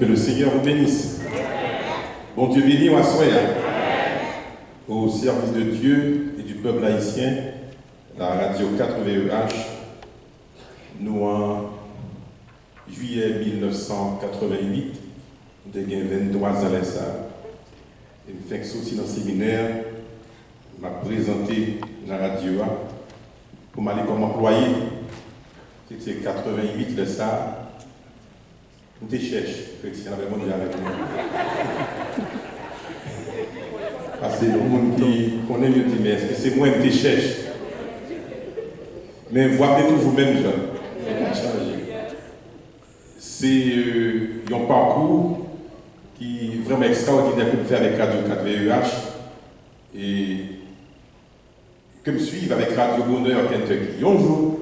Que le Seigneur vous bénisse. Bon Dieu béni ou assoya. Au service de Dieu et du peuple haïtien, la radio 4VEH, nous en juillet 1988, nous avons 23 ans à ça. Et nous faisons aussi dans le séminaire, m'a présenté la radio pour m'aller comme employé. C'était 88 de ça. Nous te cherchons, chrétien, avec moi avec nous. Parce que le monde qui connaît mieux dit, mais est-ce que c'est moi qui te cherche? Mais voyez toujours même gens. C'est un parcours qui est vraiment extraordinaire que nous faisons avec Radio 4VEH et que me suivre avec Radio Bonheur Kentucky. Un jour,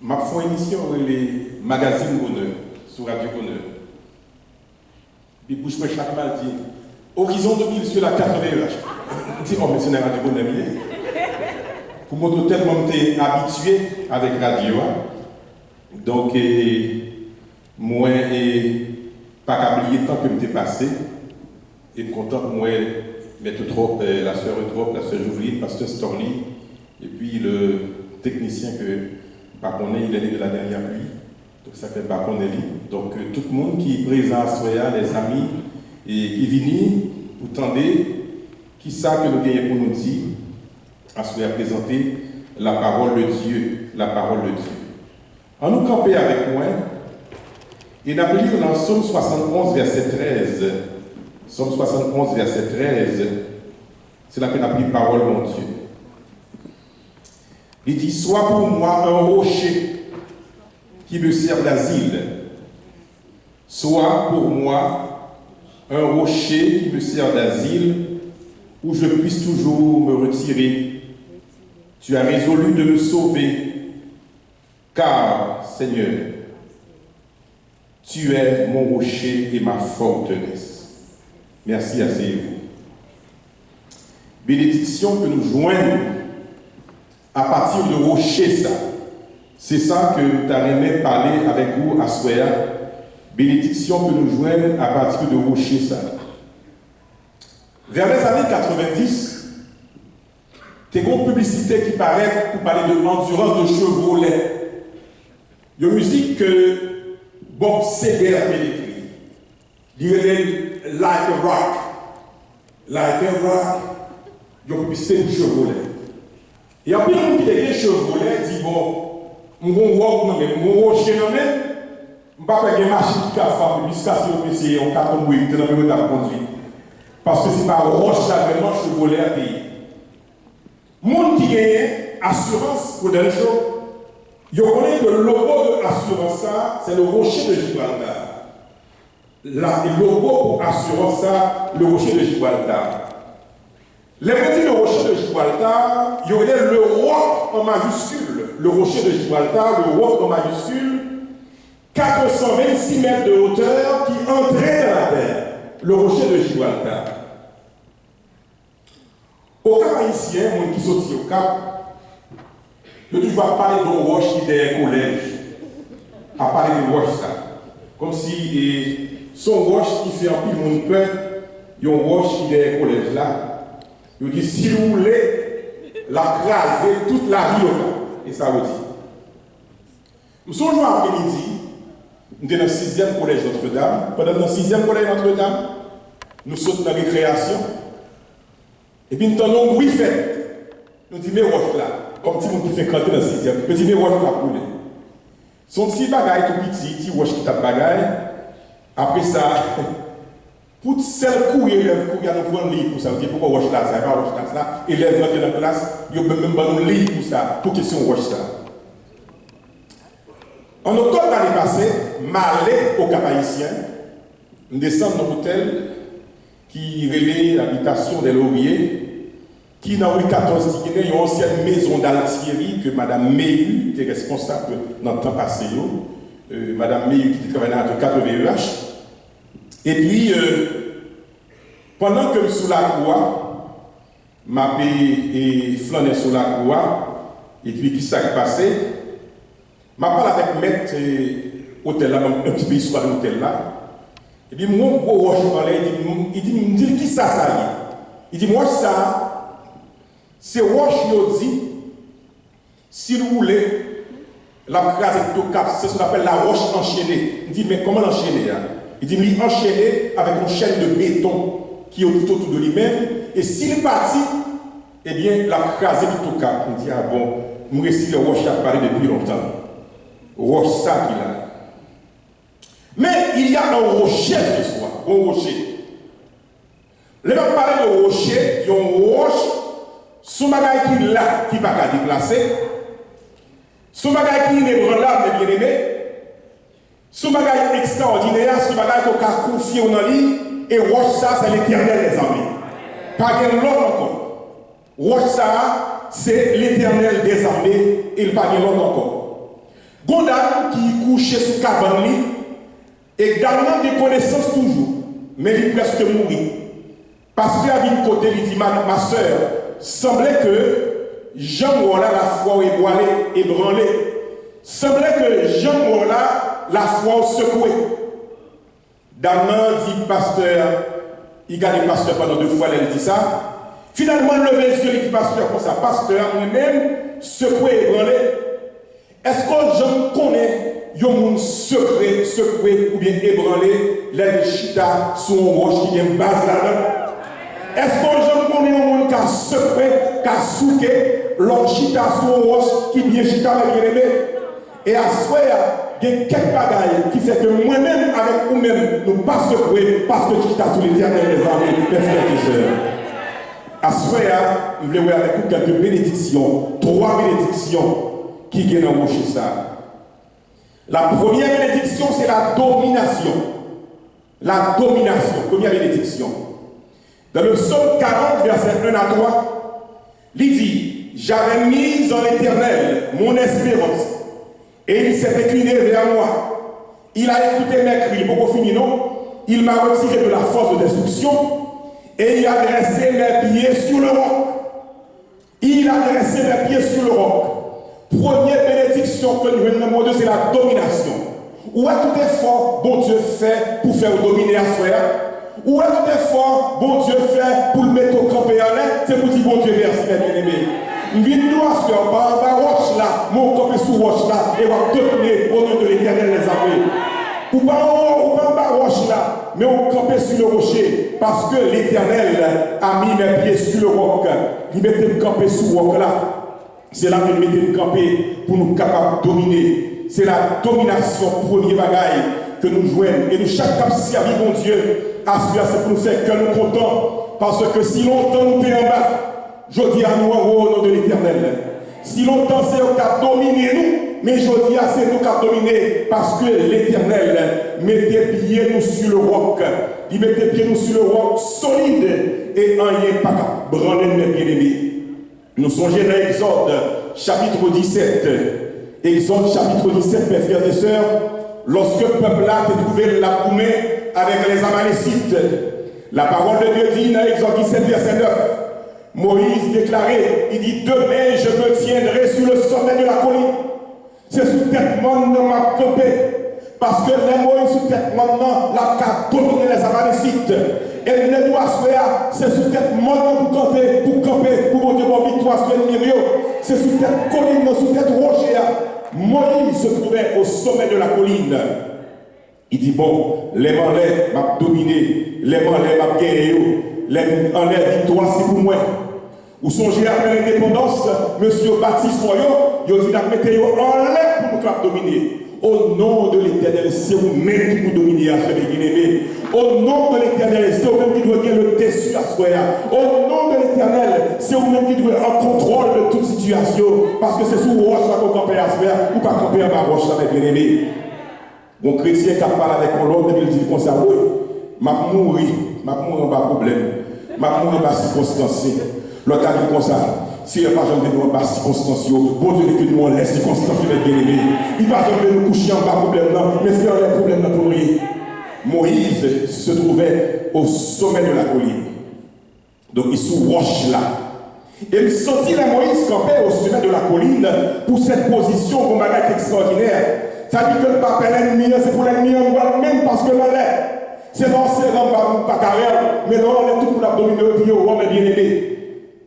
je fais une émission sur les magazines Bonheur, sur Radio Bonheur. Puis, bouche moi chaque mal dit Horizon 2000 sur la 4VEH. Je dis, oh, mais c'est une Radio Bonheur. Pour moi, tellement été habitué avec Radio. Donc, moi, pas qu'à oublier le temps que je m'étais passé. Et je suis content pour moi, mettre trop, la sœur Eutrope, la sœur Jouveline, pasteur Storly, et puis le technicien que Baconnet, il est né de la dernière pluie. Donc, ça fait Baconnet. Donc, tout le monde qui est présent à Soya, les amis, et qui viennent pour tendre, qui savent que nous gagnons pour nous dire, à Soya présenter la parole de Dieu. La parole de Dieu. En nous camper avec moi, et nous lire dans Psaume 71, verset 13. Psaume 71, verset 13. C'est là que nous avons pris parole, mon Dieu. Il dit, sois pour moi un rocher qui me sert d'asile. Sois pour moi un rocher qui me sert d'asile, où je puisse toujours me retirer. Tu as résolu de me sauver, car, Seigneur, tu es mon rocher et ma forteresse. Merci, asseyez-vous. Bénédiction que nous joignons à partir de rocher, ça. C'est ça que tu as aimé parler avec vous à Soya. Bénédiction que nous joignons à partir de rocher, ça. Vers les années 90, tu as une publicité qui paraît pour parler de l'endurance de Chevrolet. Il y a une musique que Bob Seger a écrit. Il est Like a Rock. Like a Rock, il y a une publicité pour Chevrolet. Et après, on qui est Chevrolet dit bon, mon rocher, je ne vais pas faire une machine qui a fait publicité, on a conduit, on a conduit. Parce que ce n'est pas roche là, vraiment Chevrolet à payer. Monde qui gagne assurance pour des choses, je connais que le logo de l'assurance, c'est le rocher de Gibraltar. Le logo pour assurance, le rocher de Gibraltar. Les petits le rocher de Gibraltar, il y aurait le roc en majuscule. Le rocher de Gibraltar, le roc en majuscule, 426 mètres de hauteur qui entrait dans la terre. Le rocher de Gibraltar. Au Cap haïtien, moi qui sorti au Cap, je dois parler d'un roche qui est des collèges. À parler de roche ça. Comme si son roche qui fait un peu mon peur, il y a un roche qui est des collèges là. Il dit si vous voulez la craser toute la vie au Cap. Et ça vous dit. Nous sommes joués après-midi, nous sommes dans le 6e collège Notre-Dame. Pendant le 6e collège Notre-Dame, nous sommes dans la récréation. Et puis nous avons un bruit fait. Nous disons, mais roche là, comme si on fait canter dans le 6e. Nous disons, mais roche là pour lui. Son petit bagaille tout petit, petit roche qui tape bagaille. Après ça, pour celle courir, nous prenons un livre pour ça. Nous disons, pourquoi roche là, ça n'est pas roche là. Élèves rentrent dans la classe, ils ont même pas un livre pour ça, pour question roche ça. En octobre l'année passée, m'allais au Cap haïtien, nous descendons dans l'hôtel qui relève l'habitation des Lauriers, qui dans rue 14 il y a une ancienne maison d'Altieri que Mme Mehu était responsable dans le temps passé. Mme Mehu qui travaillait dans le 4VEH. Et puis, pendant que je suis sous la croix, m'a et flânais sur la croix, et puis qui s'est passé, m'a parlé avec maître hôtel là, un petit peu histoire de l'hôtel là, Et puis, mon gros roche dans l'air, il dit, qui ça, ça y est? Il dit, moi, ça, c'est roche, il dit, si vous voulez, la crase est au cap, c'est ce qu'on appelle la roche enchaînée. Il dit, mais comment l'enchaîner? Hein? Il dit, il enchaîner avec une chaîne de béton qui est tout autour de lui-même, et s'il partit, eh bien, la crase est tout au cap. Il dit, ah bon, nous récitons le roche à parler depuis longtemps. Roche, ça qu'il a. Mais il y a un rocher ce soir, un rocher. Les gens parlent de rocher, il y a un roche, son bagage qui est là, qui ne va pas déplacer, son bagage qui est ébranlable, bien aimé, son bagage extraordinaire, son bagage qu'on a confié dans lui, et roche ça, c'est l'éternel des armées. Pas de l'autre encore. Roche ça, c'est l'éternel des armées, et il pas de l'autre encore. Gondam qui couchait sous cabane, et dans des connaissances toujours, mais il est presque mourir. Parce qu'il y avait une côté, il dit, ma soeur, semblait que Jean Moula, la foi ébranlée, semblait que Jean Moula, la foi secouée. Damnan dit, pasteur, il gagne pasteur pendant 2 fois, elle dit ça. Finalement, levé les yeux, il dit, pasteur, comme ça, pasteur, lui-même, secoué, ébranlé. Est-ce que je connais un monde secoué ou bien ébranlé, les chita sur une roche qui vient base là-dedans? Est-ce que je connais un monde qui a secoué, qui a souqué, l'autre chita sur une roche qui vient chita avec bien aimé? Et à ce moment, il y a quelques bagailles qui fait que moi-même, avec vous-même, nous ne pas secouer parce que chita sur l'éternel des armées, mes frères et sœurs. À ce moment, je voulais voir avec vous quelques bénédictions, 3 bénédictions qui viennent en rocher ça. La première bénédiction, c'est la domination. La domination, première bénédiction. Dans le psaume 40, verset 1 à 3, il dit, j'avais mis en l'Éternel mon espérance, et il s'est incliné vers moi. Il a écouté mes cris, beaucoup fini, non? Il m'a retiré de la force de destruction, et il a dressé mes pieds sur le roc. Il a dressé mes pieds sur le roc. Première bénédiction que nous venons de Dieu, c'est la domination. Où est tout effort bon Dieu fait pour faire dominer à soi? Où est tout effort bon Dieu fait pour le mettre au camp et en l'air? C'est pour dire bon Dieu merci, mes bien-aimés. Nous venons à ce qu'on va roche là, mon camp sous roche là, et va dominer au nom de l'Éternel des armées. Ou pas en bas roche là, mais on campe sur le rocher, parce que l'Éternel a mis mes pieds sur le roc. Il mettait me camper sur le roc là. C'est là que nous mettons camper pour nous capables de dominer. C'est la domination, premier bagaille que nous jouons. Et nous, chaque cap servi, mon Dieu, à celui-là, c'est pour nous faire que nous comptons. Parce que si longtemps nous sommes en bas, je dis à nous en haut au nom de l'Éternel. Si longtemps c'est au cap dominer nous, mais je dis à c'est nous qui avons dominé. Parce que l'Éternel mettait pieds nous sur le roc. Il mettait pieds nous sur le roc solide. Et un n'y est pas qu'à branler mes bien-aimés. Nous songeons dans Exode chapitre 17. Exode chapitre 17, mes frères et sœurs, lorsque le peuple-là a trouvé la goumée avec les Amalécites, la parole de Dieu dit dans Exode 17, verset 9, Moïse déclarait, il dit, demain je me tiendrai sur le sommet de la colline. C'est sous tête monde m'a campé. Parce que les Moïse sous tête maintenant, la carte dominer les Amalécites. Et les doigts soient, c'est sous tête monde pour camper, pour monter mon victoire sur l'ennemi. C'est sous tête colline, sous tête rocher. Moïse se trouvait au sommet de la colline. Il dit, bon, les manlais m'a dominé, les manlais m'a gagné, les manlais victoire c'est pour moi. Ou songez après l'indépendance, monsieur Baptiste Foyo, il a dit, mettez en l'air pour nous dominer. Au nom de l'Éternel, c'est vous-même qui vous dominez à ce bien-aimé. Au nom de l'Éternel, c'est vous-même qui doit gagner le dessus à soi. Au nom de l'Éternel, c'est vous-même qui doit avoir contrôle de toute situation. Parce que c'est sous roche qu'on campe à soi, ou pas camper à ma roche, mes bien-aimés. Mon chrétien qui parle avec l'autre, il dit comme ça, oui, m'a mourir en bas problème. M'a mourir en bas circonstance. L'autre a dit comme ça. Si il n'y a pas jamais de nous en bas circonstances, bon Dieu que nous en laisse circonstances, mes bien-aimés. Il ne va jamais nous coucher en bas problème, mais faire les problèmes pour nous. Moïse se trouvait au sommet de la colline. Donc il se roche là. Et il sentit la Moïse camper au sommet de la colline pour cette position comme un extraordinaire. Ça dit que le papa l'ennemi, c'est pour l'ennemi en voile même parce que l'on l'est. C'est non, c'est non, pas carrière, mais non, on est tout pour l'abdominer au pied, on est bien aimé.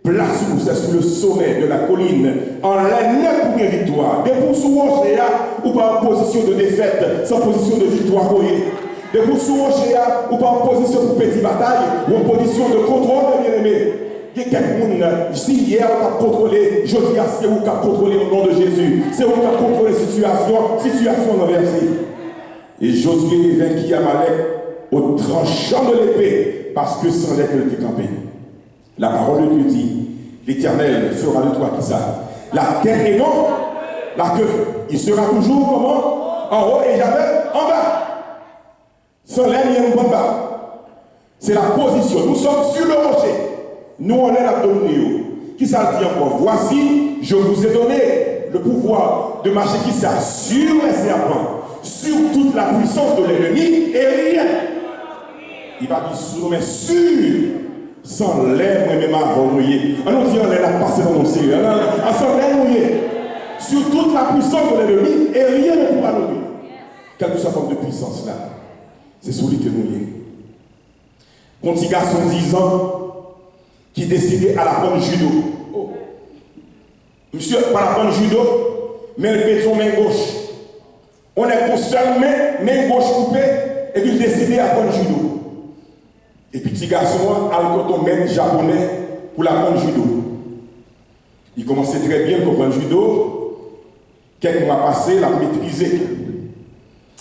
Place où c'est sur le sommet de la colline, en l'aîné pour une victoire. Des pour sous rocher, ou pas en position de défaite, sans position de victoire. Des pour sous rocher, ou pas en position pour petite bataille, ou en position de contrôle, bien aimé. Il y a quelqu'un, si hier on a contrôlé, je dis à c'est vous qui a contrôlé au nom de Jésus. C'est vous qui a contrôlé la situation renversée. Et Josué vainquit Amalek au tranchant de l'épée, parce que sans l'être il était campé. La parole de Dieu dit, l'Éternel fera de toi qui ça. La tête et non la queue. Il sera toujours comment? En haut et jamais en bas. Sans l'air, il y a en bas. C'est la position. Nous sommes sur le rocher. Nous, on est l'abdominaux. Qui ça dit encore? Voici, je vous ai donné le pouvoir de marcher qui ça? Sur les serpents, sur toute la puissance de l'ennemi et rien. Il va dire sur, mais sur, sans l'air, moi-même à renouiller. On nous dit, on est passé dans mon Seigneur. Sans l'air mouillé. Sur toute la puissance de l'ennemi et rien ne pourra nous nuire. Quelle que soit la forme de puissance là, c'est celui que nous y. Quand il garçon 10 ans, qui décidait à la bonne judo. Oh. Monsieur, par la bonne judo, mais le béton main gauche. On est pour seul main gauche coupée, et puis il décidait à la bonne judo. Et puis petit garçon, a le maître japonais pour la bonne judo. Il commençait très bien pour la judo. Quelques mois passés, il a maîtrisé.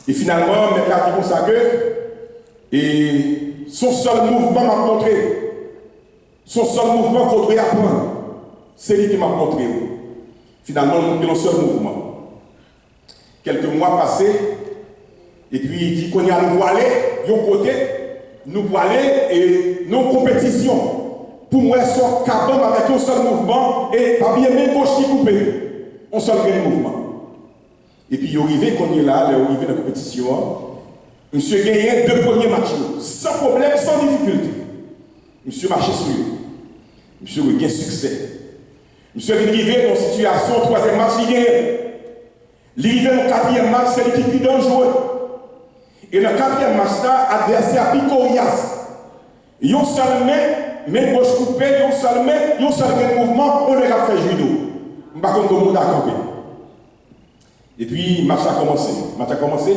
Et finalement, le maître a dit comme ça que, et son seul mouvement m'a montré. Son seul mouvement qu'on doit apprendre, c'est lui qui m'a montré. Finalement, nous avons un seul mouvement. Quelques mois passés, et puis il dit qu'on y a nous aller, d'un côté, nous pour aller et nos compétitions. Pour moi, sont capables avec un seul mouvement et pas bien même gauche qui coupe. On seul mouvement. Et puis il est arrivé qu'on est là, il est arrivé dans la compétition. Monsieur gagné 2 premiers matchs, sans problème, sans difficulté. Monsieur marché sur lui. Monsieur a eu succès. Monsieur est arrivé dans une situation, 3e match, il gagne. Il arrive dans le 4e match, c'est l'équipe qui donne jouer. Et dans le 4e match, là, adversaire Picorias. Ils ont seulement, même gauche coupée, ils ont seulement mouvement, on les a fait judo. Je ne sais pas comment on a campé. Et puis, le match a commencé.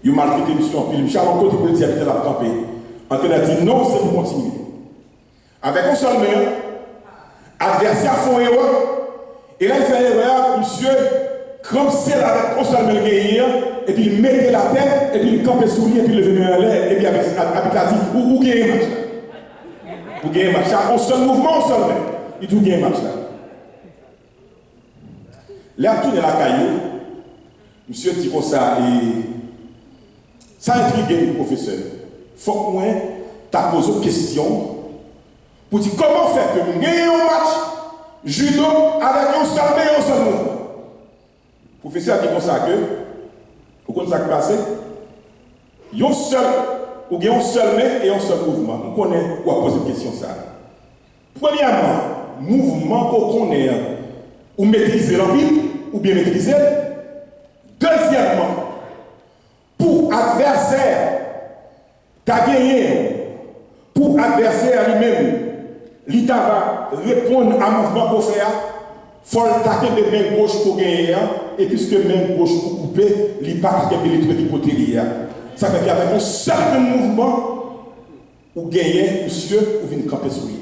Ils ont maltraité monsieur, puis le charme côté pour le dire qu'il a campé. Antoine a dit non, c'est pour continuer. Avec un seul main, adversaire font erreur, et là il fait erreur, monsieur, comme c'est avec un seul main gagné, et puis il mettait la tête, et puis il campait sous lui, et puis il levait en l'air, et puis avec la dit, où gagne un match là? Pour gagner un match là, un seul mouvement, un seul main, il tout gagne un match là. Là, tout est la caillou, monsieur dit comme ça, et ça intrigue le professeur. Faut que moi, tu as posé une question pour dire comment faire que nous gagnions un match judo avec un seul main et un seul mouvement. Le professeur a dit comme ça que, vous comprenez ça qui passe? Il y a un seul main et un seul mouvement. Vous connaissez, ou à poser une question ça. Premièrement, mouvement qu'on connaît, ou maîtriser l'envie, ou bien maîtriser. Deuxièmement, pour adversaire, tu as gagné. Pour adversaire lui-même, l'État va répondre à un mouvement qu'on fait. Il faut attaquer de main gauche pour gagner. Et puisque main gauche pour couper, il pas attaquer de l'autre côté. Ça fait qu'avec un seul mouvement, ou gagner, monsieur, ou venir camper sur lui.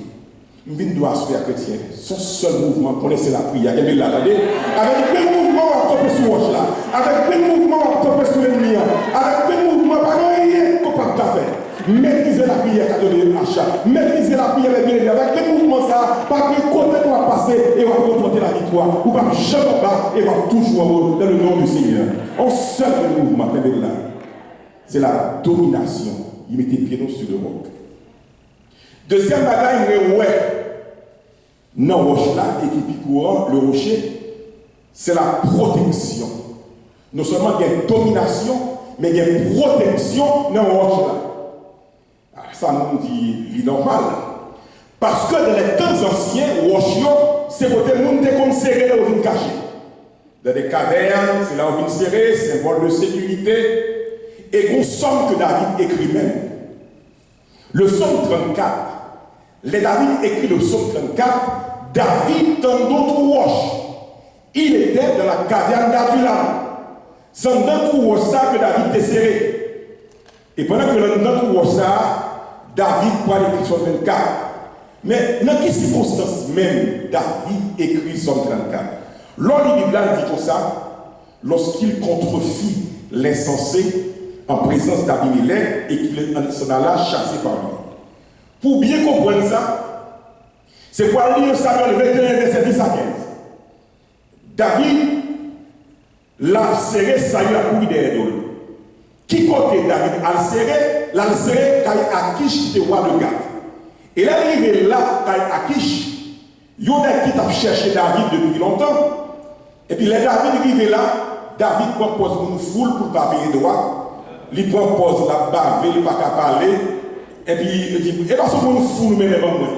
Nous venons doit se faire chrétien. Son seul mouvement, connaissez la prière. Avec plein de mouvements, on va camper sur roche là. Avec plein de mouvements, on va camper sur l'ennemi. Avec plein de mouvements, pas rien qu'on peut faire. Maîtriser la prière qu'a donné l'achat. Maîtriser la prière avec les mouvements ça, pas que côté qu'on va passer et on va remporter la victoire. Ou pas jamais bas et on va toujours dans le nom du Seigneur. Un seul mouvement, là. C'est la domination. Il mettait pied sur le roc. Deuxième bagaille, non, roche là, et qui pique le rocher, c'est la protection. Non seulement il y a une domination, mais il y a une protection dans le roche là. Ça nous dit normal. Parce que dans les temps anciens, rochio, c'est côté le monde qu'on serré là où on caché. Dans des cavernes, c'est là où on serré, symbole de sécurité. Et qu'on somme que David écrit même. Le psaume 34, les David écrit le psaume 34, David dans d'autres roches. Il était dans la caverne d'Adulam. C'est dans notre roche ça que David était serré. Et pendant que dans notre roche ça, David prend l'écrit psaume 24. Mais dans quelles circonstances même David écrit psaume 34? Lors du Bible dit comme ça, lorsqu'il contrefit l'insensé en présence d'Abimelech et qu'il s'en alla chasser par lui. Pour bien comprendre ça, c'est pour lire Samuel 21, verset 10 à 15. David l'a serré, ça y a couru derrière lui. Qui côté David a serré, car Akish qui était roi de Gath. Et là, il est là, car Akish, il y en a qui t'a cherché David depuis longtemps. Et puis, les David arrivé là, David propose une foule pour ne pas payer droit. Il propose la bave, il ne pas qu'à parler. Et puis, il dit, et parce que nous foule, mais devant moi.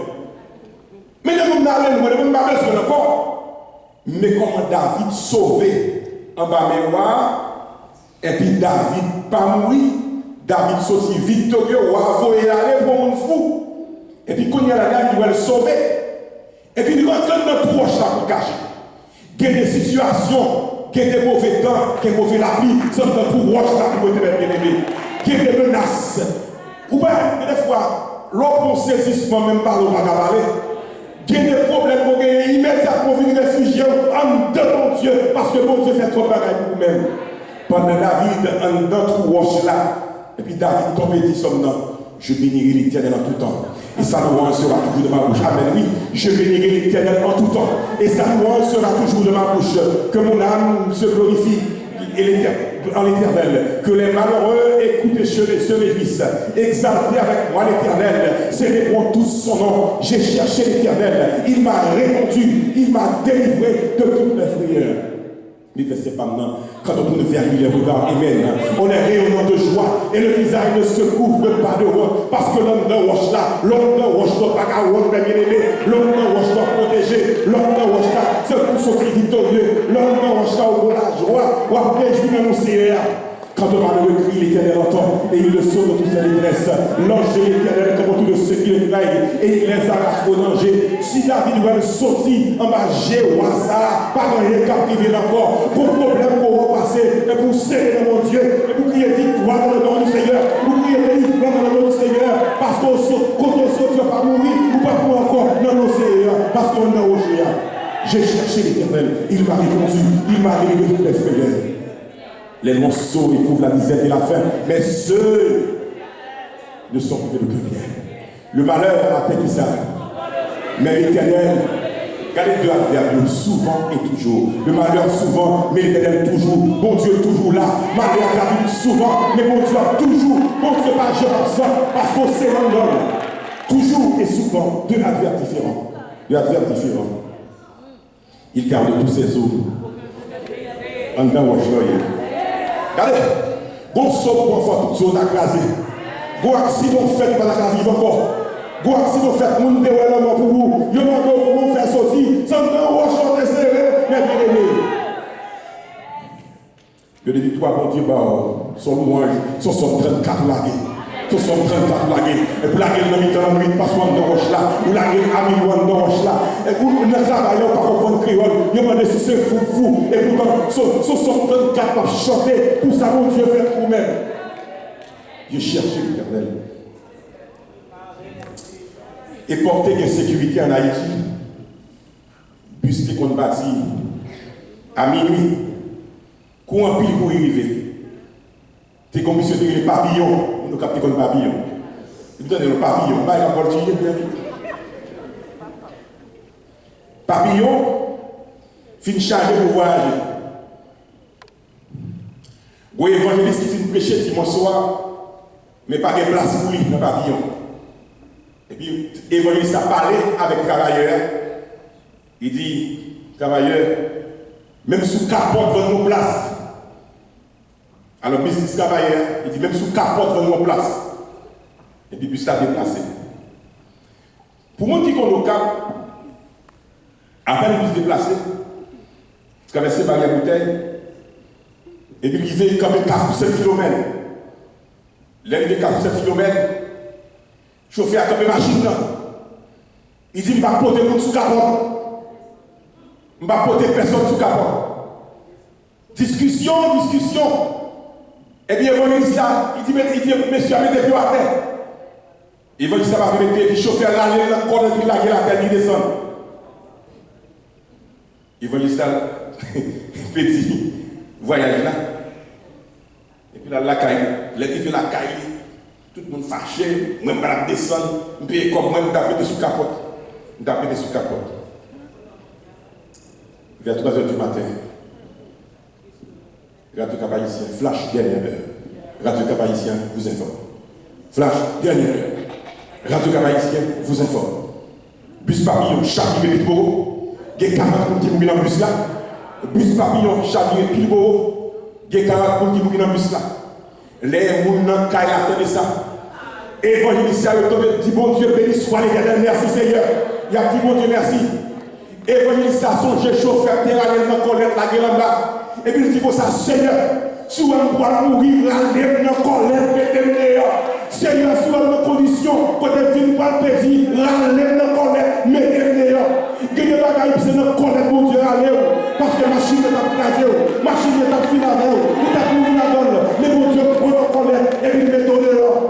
Mais nous n'allons pas besoin encore. Mais comment David sauvé en bas mémoire, et puis David pas mourir, David sorti victorieux, ou avoyer aller pour un fou. Et puis quand il y a la dame, il va le sauver. Et puis il rentre dans tout roche là pour cacher. Il y a des situations, il y a des mauvais temps, il y a des mauvais lapis, c'est dans tout roche là pour être bien aimé. Il y a des menaces. Ou bien, des fois, l'homme saisissement même pas le parler. Il y a des problèmes pour gagner immédiatement venir réfugier en dedans mon Dieu, parce que mon Dieu fait trop de bagages pour vous-même. Pendant David, en notre roche là, et puis David tombe et dit sommes je bénirai l'Éternel en tout temps. Et sa louange sera toujours de ma bouche. Amen. Oui, je bénirai l'Éternel en tout temps. Et sa louange sera toujours de ma bouche. Que mon âme se glorifie en l'Éternel. Que les malheureux écoutent et se réjouissent. Exaltez avec moi l'Éternel. Célébrons tous son nom. J'ai cherché l'Éternel. Il m'a répondu. Il m'a délivré de toutes mes frayeurs. Mais c'est pas maintenant. Quand on tourne vers lui les regards, amen. On est rayonnant de joie et le visage ne se couvre pas de honte. Parce que l'homme de roche là, l'homme de roche doit pas qu'à honte, bien aimé. L'homme de roche doit protéger. L'homme de roche là, c'est pour sortir victorieux. L'homme de roche là, au la joie, ou à réjouir dans nos CR. Quand on parle de cri, l'Éternel entend et il le sauve de toutes ses détresses. L'ange de l'Éternel comme tous ceux qui le craignent et il les arrache au danger. Si David doit sortir en bas, au hasard, pas dans les captiver encore, pour problème qu'on va passer, et pour serrer dans mon Dieu, et pour crier victoire dans le nom du Seigneur, pour crier délivrance dans le nom du Seigneur, parce qu'on saute, quand on saute, tu ne vas pas mourir, ou pas pour encore, non, non, Seigneur, parce qu'on est au Géant. J'ai cherché l'Éternel, il m'a répondu, il m'a révélé toutes les frayeurs. Les monceaux éprouvent la misère et la faim, mais ceux ne sont plus que bien. Le malheur a tête qui s'arrête. Mais l'Éternel, regardez deux adverbes, souvent et toujours. Le malheur souvent, mais l'Éternel toujours. Bon Dieu toujours là. Malheur arrive souvent, mais bon Dieu toujours. Bon Dieu pas jamais absent, parce qu'on s'est rendu. Toujours et souvent, deux adverbes différents. Deux adverbes différents. Il garde tous ses eaux. En dedans, regardez, bon saut pour faire toute chose à craser. Bon accident fait par la case vive encore. Bon accident fait, mon développement pour vous. Je m'en vais pour vous faire sortir. Sans temps, on va chanter serré, mais bien aimé. Que les victoires, mon Dieu, sont louanges, sont 34 lagués. Sont 34 lagués. Et pour laguer le mi-temps, on ne passe pas dans roche là. Ou laguer ami dans roche là. Et pour le travail, on ne pas comprendre créole. Il y a des si c'est fou. Et pourtant, sont 34 pour chanter. Pour ça, mon Dieu, fait pour vous-même. Je cherchais l'Éternel. Et porter des sécurités en Haïti, puisque qu'on bâtit à minuit, qu'on pile pour y arriver. C'est comme si c'était les papillons, on nous capte comme papillons. Vous donnez le papillon, il va voltiger bien vite. Papillon, fin chargé pour voyager. Vous évangéliste qui finit prêcher dimanche soir, mais pas de place pour lui dans le papillon. Et puis, l'évangéliste a parlé avec le travailleur. Il dit, travailleur, même sous capote, venez nos places. Alors, business travailleur, il dit, même sous capote, venez nos places. Et puis, bus a déplacé. Pour moi qui est au cap, après le bus déplacé, traverser par les bouteilles, et puis il vient quand même 47 km. L'arrivée 47 km, Chauffeur a campé machine là. Il dit, je ne vais pas porter monde sous capot. Je ne vais pas porter personne sous capot. Discussion. Et bien, l'évangéliste là, il dit, monsieur, mettez pied à terre. L'évangéliste va mettre, et puis le chauffeur là, il a corps de la terre, il descend. L'évangéliste là, petit voyage là. Et puis là, la caille, il fait la caille. Tout le monde fâché, moi je vais descendre, je vais comme moi, je vais taper sous capote. Je vais taper sous capote. Vers 3h du matin, Radio Cap-Haïtien, flash dernière heure. Radio Cap-Haïtien vous informe. Flash dernière heure. Radio Cap-Haïtien vous informe. Bus papillon, Charlie Pilboro. Il y a 40 personnes qui mourent dans le bus là. Bus papillon, Charlie Pilboro. Il y a 40 personnes qui mourent dans le bus là. Les gens qui ont ça. Évangéliste, il dit bon Dieu, béni soit l'Éternel, merci Seigneur. Il a dit bon Dieu, merci. Évangéliste, son chauffeur terrain dans la colère, la gueule en bas. Et puis il dit, ça, Seigneur, si on doit mourir, râler dans la colère, mettez-le dehors. Seigneur, si on a une condition, quand on vient pour le pédir, râler dans la colère, mettez-le dehors. Que des bagailles, c'est dans la colère, mon Dieu, râler. Parce que la machine est en train de la machine est en train de la il t'a pris la donne, mais mon Dieu, prend la colère, et puis mettez-le dehors.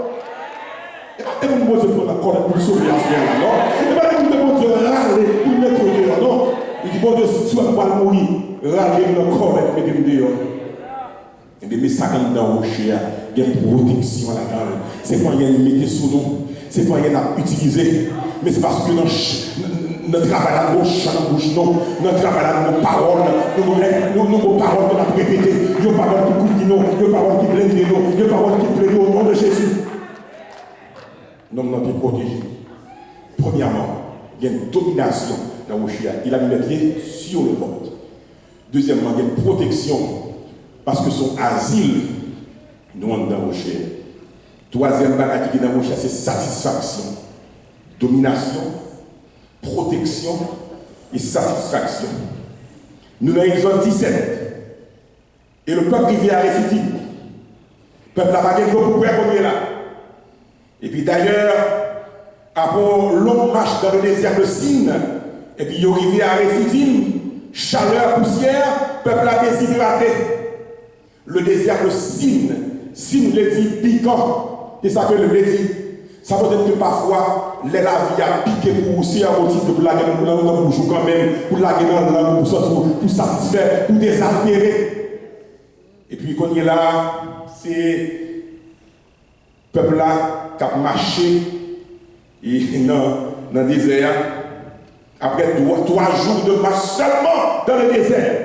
Et pas mon Dieu, prend la colère pour le sauver à ce moment-là, non. Et pas mon Dieu, râler pour le mettre dehors, non. Il dit, bon Dieu, si tu vas mourir, râler dans la colère, mettez-le dehors. Et des messages dans le rocher, il y a une protection là-dedans. C'est pas rien de mettre sous nous, c'est pas rien à utiliser, mais c'est parce que notre travail là, nos chants, nos bouches, notre travail là, nos paroles, nos paroles qu'on a répétées, nos paroles qui coupent nos paroles qui blindent nos paroles qui plaident au nom de Jésus. Nous sommes protégés. Premièrement, il y a une domination dans le rocher. Il a mis les pieds sur le porte. Deuxièmement, il y a une protection. Parce que son asile, nous sommes dans le rocher. Troisième bagage qui est dans le rocher, c'est satisfaction. Domination, protection et satisfaction. Nous sommes dans Exode 17. Et le peuple arrivé à Réphidim. Le peuple n'a pas gagné beaucoup pour est là. Et puis d'ailleurs, après une longue marche dans le désert de Sin, et puis il est arrivé à Réphidim, chaleur, poussière, le peuple a déshydraté. Le désert de Sin le dit piquant. C'est ça que le dit. Ça veut dire que parfois, les la vie a piqué pour aussi un motif pour la guerre dans la bouche quand même, pour la guerre dans la bouche, pour satisfaire, pour désaltérer. Et puis quand il est là, c'est le peuple là qui a marché dans le désert. Après 3 jours de marche seulement dans le désert.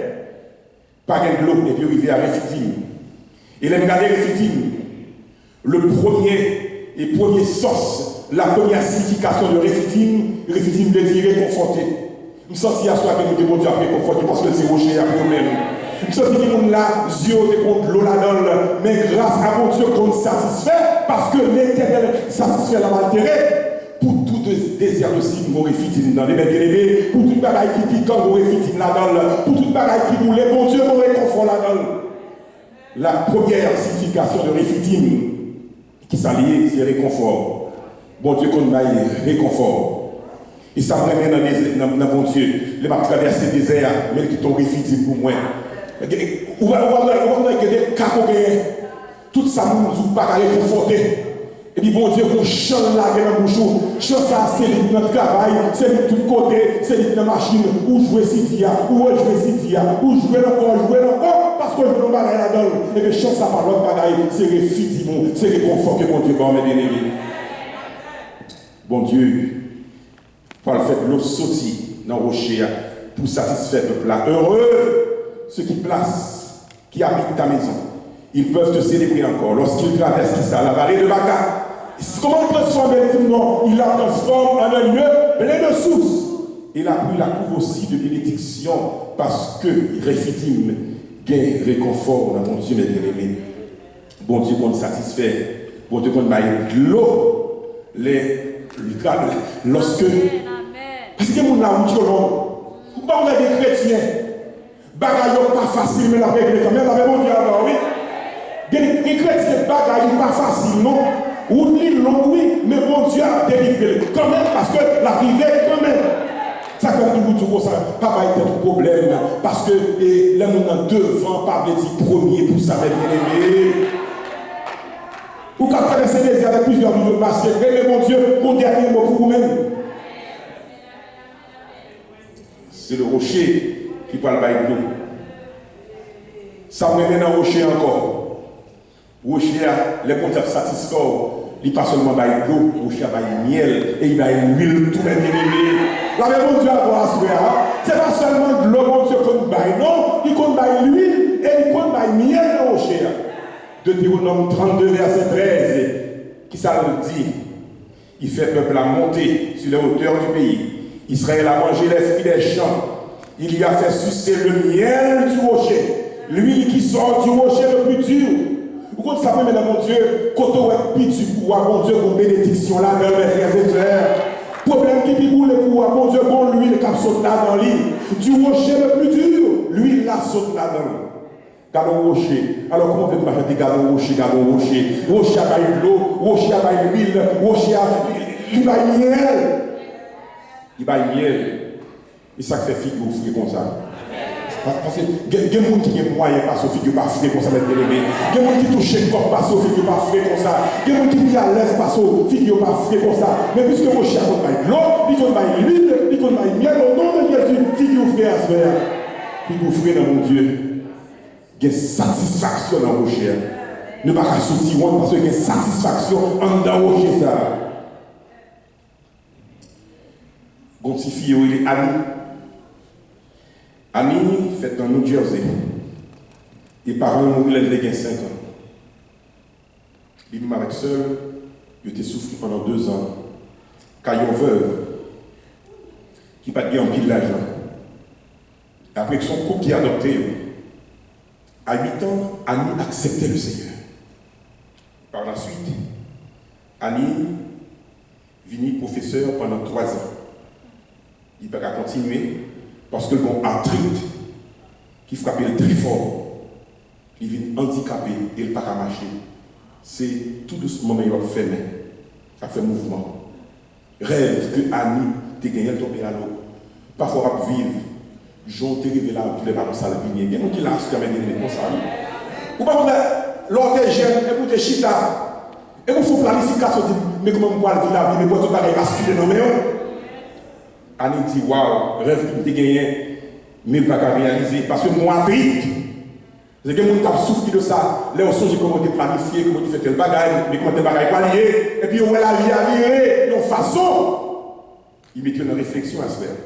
Pas de l'eau, et puis arrivé à Réphidim. Et là, regardez Réphidim. Le premier sens, la première signification de Réphidim veut dire réconforté. Je me sens à soi que nous devons dire réconforté parce que c'est rocher à nous-mêmes. Je me sens que nous là, Dieu contre l'eau là-dedans, mais grâce à mon Dieu qu'on satisfait parce que l'Éternel satisfait la maltérée. Pour tout désir de signe, vous Réphidim dans les bien-aimés, pour toute bagaille qui pique, vous Réphidim là-dedans, pour toute bagaille qui boule, bon Dieu, vous réconfort là-dedans. La première signification de Réphidim, qui s'allie, c'est réconfort. Bon Dieu, qu'on aille réconfort. Et ça me remet dans bon Dieu. Les m'a traversé le désert, mais qui t'ont Réphidim pour moi. Ou va que des cacogues, tout ça nous pas réconforter. Et puis bon Dieu, qu'on chante la gueule dans le bouchon. Chante ça, c'est notre travail, c'est de tous côtés, c'est notre machine. Ou jouer Cidia, ou jouer Cidia, ou jouer encore, parce que je ne vais pas là-dedans. Et puis chante ça par l'autre bagaille, c'est Réphidim, c'est réconfort que mon Dieu va mes bien-aimés. Bon Dieu, par le fait de l'eau sortie dans le rocher pour satisfaire le peuple. Heureux ceux qui placent, qui habitent ta maison. Ils peuvent te célébrer encore lorsqu'ils traversent la vallée de Baca. Comment transformer le non? Il la transforme en un lieu plein de sources. Il a pris la couve aussi de bénédiction parce que Réphidim gagne réconfort dans mon Dieu, mes bien-aimés. Bon Dieu qu'on satisfait, bon Dieu qu'on baille de l'eau, lorsque. Parce que mon amour, tu vois, on a des chrétiens, bagaille pas facile, mais la règle quand même, la même Dieu alors, oui. Les chrétiens, bagaille pas facile, non? Ou ni long, oui, mais bon Dieu a délivré quand même, parce que la rivière quand même. Ça fait tout comme ça, pas être un problème, parce que là, nous avons devant, pas le dire premier pour ça, bien aimé. Ou quand traverser les airs avec plusieurs millions de marchés, mais mon Dieu, mon dernier mot pour vous-même. C'est le rocher qui parle de nous. Ça me met dans le rocher encore. Le rocher, les bons dieux satisfaits, il ne pas seulement de l'eau, le rocher a du miel et il a l'huile, tout le monde. La même bon Dieu a droit à ce n'est pas seulement de l'eau, mon Dieu, qu'on baille, non, il compte l'huile et il compte le miel dans le rocher. Deutéronome 32, verset 13, qui ça le dit? Il fait peuple à monter sur les hauteurs du pays. Israël a mangé les fruits des champs. Il y a fait sucer le miel du rocher. L'huile qui sort du rocher le plus dur. Vous comprenez ça, mesdames, mon Dieu, quand on est plus du pouvoir, mon Dieu, pour bénédiction là, dans mes frères et sœurs. Problème qui piboule le pouvoir, mon Dieu, bon, l'huile qui saute là dans l'île. Du rocher le plus dur, l'huile là saute là dans l'île. Gardons rocher. Alors comment on fait de gardons rocher, gardons rocher. Rocher a baillé de l'eau, rocher a baillé de l'huile, rocher a il baille miel. Il baille miel. Et ça fait figure fouiller comme ça. Parce que il y a des gens qui ont moyen de passer au figure pas fouiller comme ça, les délégués. Il y a des gens qui touchent le corps passer au figure pas fouiller comme ça. Il y a des gens qui sont à l'aise passer au figure pas fouiller comme ça. Mais puisque rocher a baillé de l'eau, il baille de l'huile, il baille miel, au nom de Jésus, figure fouiller à ce faire. Figure fouiller dans mon Dieu. Il y a satisfaction dans le rocher. Ne pas qu'à sortir parce qu'il y a satisfaction dans le rocher. Une petite fille, il est Annie. Annie fait dans New Jersey. Les parents ont mouru, elle a 5 ans. Il est avec seul, il était souffert pendant 2 ans. Quand il y a une veuve qui n'a pas bien en pile l'argent. Après que son couple qui a adopté, à 8 ans, Annie acceptait le Seigneur. Par la suite, Annie finit professeur pendant 3 ans. Il ne peut pas continuer parce que le bon arthrite qui frappait très fort, il vient handicapé et il ne peut pas marcher. C'est tout doucement mais il va faire, ça fait mouvement. Rêve que Annie te gagne tomber à l'eau. Parfois, on va vivre. J'en t'ai révélé la vie, les parents ça le vigné. Il y a des gens qui l'a su avec des comme ça. Ou pas l'autre est jeune, et pour te chita. Et vous faut planification, mais comment on va vivre la vie, mais pour tout le monde basculer dans le meilleur. Annie dit, waouh, rêve que tu as gagné, mais il ne va pas réaliser. Parce que moi, vite, c'est que les gens qui souffrent de ça. Là, on songe comment tu planifies, comment tu fais tel bagage, mais comment tu bagage pas lié. Et puis, on voit la vie à virer, de façon. Il met une réflexion à se faire.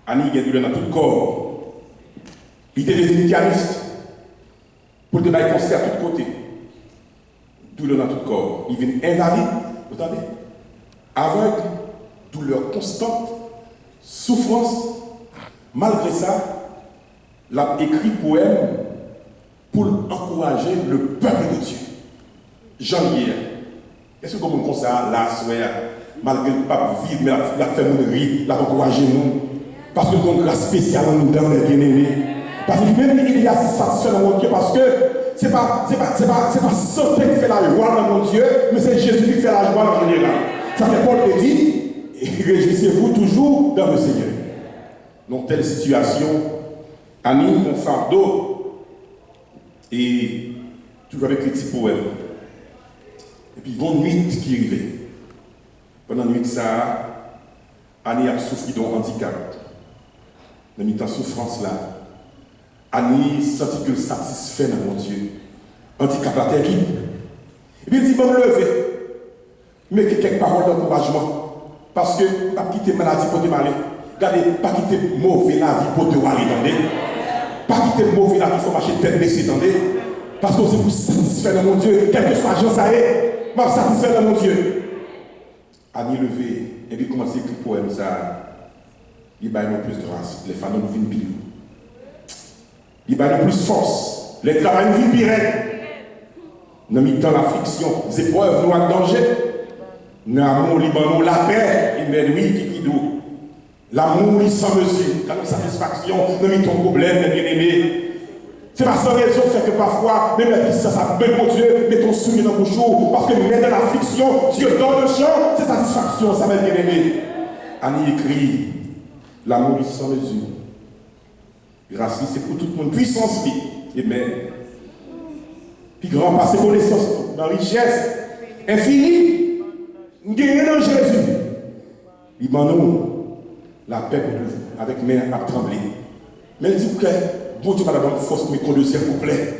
Annie a douleur dans tout le corps. Il était devenu pianiste. Pour te faire concert à tous côtés. Douleur dans tout le corps. Il vient invalide, vous entendez? Aveugle, douleur constante, souffrance. Malgré ça, il a écrit poème pour encourager le peuple de Dieu. Jean-Pierre. Est-ce que comme on ça, là, malgré le pape vivre, mais il a fait nous rire, il a encouragé nous. Parce que donc grâce spéciale nous dans les bien-aimés. Parce que même il y a satisfaction dans mon Dieu, parce que c'est pas santé qui fait la joie dans mon Dieu, mais c'est Jésus qui fait la joie en général. Ça fait Paul te dit, réjouissez-vous toujours dans le Seigneur. Dans telle situation, Annie, mon fardeau, et toujours avec les petits poèmes. Et puis, il y a une nuit qui arrivait. Pendant la nuit, ça, Annie a souffert d'un handicap. Dans cette souffrance-là, Annie sentit que satisfait dans mon Dieu. Handicap la terrible. Et puis il dit, bon, me lever. Mais quelques paroles d'encouragement. Parce que, pas quitter maladie pour te mal. Regardez, pas quitter mauvais la vie pour te mal, attendez. Pas quitter mauvais la vie, il faut marcher tête baissée, attendez. Parce que c'est pour satisfaire dans mon Dieu. Quel que soit l'agent, ça est, m'a satisfait dans mon Dieu. Annie levé, et puis commence à écrire poème ça. Il va nous plus grâce, les femmes nous viennent pire. Il va nous plus force, les travail nous viennent pire. Nous mettons l'affliction, les épreuves, nous en danger. Nous avons Liban, la paix, il met lui qui doux. L'amour, il sans mesure, la satisfaction, nous mettons problème, mes bien-aimés. C'est pas sans raison que parfois, même la tristesse, ça mais mon Dieu, mets ton sourire dans mon jour, parce que même dans l'affliction, Dieu donne le chant, c'est satisfaction, ça va bien aimé. Annie écrit, l'amour est sans mesure. Grâce, c'est pour tout le monde, puissance, amen. Puis grand passé connaissance, dans la richesse infinie, nous gagnons dans Jésus. Il m'a nous la paix pour toujours, avec main à trembler. Mais il dit que bon Dieu va donner force, mais qu'on le s'il vous plaît.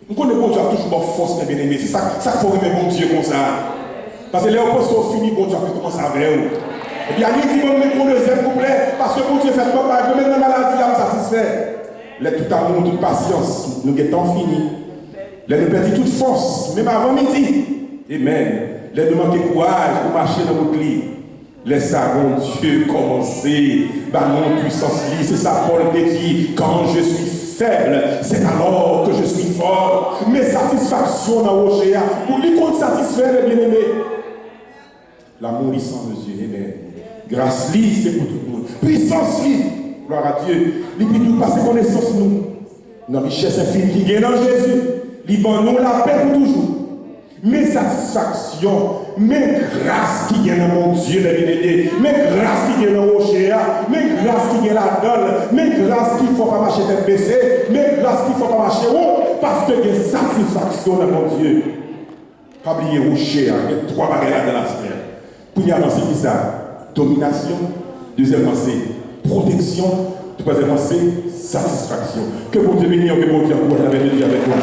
Nous connaissons bon Dieu a toujours force, mes bien-aimés. C'est ça qu'il faut aimer bon Dieu comme ça. Parce que les opposants finis, bon Dieu a commencé à vrai. Et puis, il dit, bon, mais qu'on le s'il vous plaît, parce que bon Dieu fait pas mal, même dans la maladie, il me satisfait. Les tout amour, toute patience, nous guettons fini. Les nous perdons toute force, même avant midi. Amen. Les nous manquons courage pour marcher dans notre lit. Laisse ça, bon Dieu, commencer. Bah, mon puissance lit, c'est ça, Paul te dit. Quand je suis faible, c'est alors que je suis fort. Mes satisfactions dans le rocher, pour lui qu'on satisfait, les bien-aimés. L'amour est sans mesure, amen. Grâce lit, c'est pour tout le monde. Puissance lit, gloire à Dieu. Il peut nous passer connaissance, nous. Nos richesses infinies qui gagnent en Jésus. Il donne nous la paix pour toujours. Mes satisfactions, mes grâces qui viennent dans mon Dieu, mes grâces qui viennent dans le rocher, mes grâces qui viennent là-dedans, mes grâces qu'il ne faut pas marcher tête baissée, mes grâces qu'il ne faut pas marcher haut, parce que il y a des satisfactions dans mon Dieu. Pas oublier rocher, il y a 3 bagages dans la semaine. Pour y avancer, qui ça? Domination. Deuxièmement, c'est protection. Troisièmement, c'est satisfaction. Que bon Dieu bénisse, que bon Dieu encourage avec nous avec toi.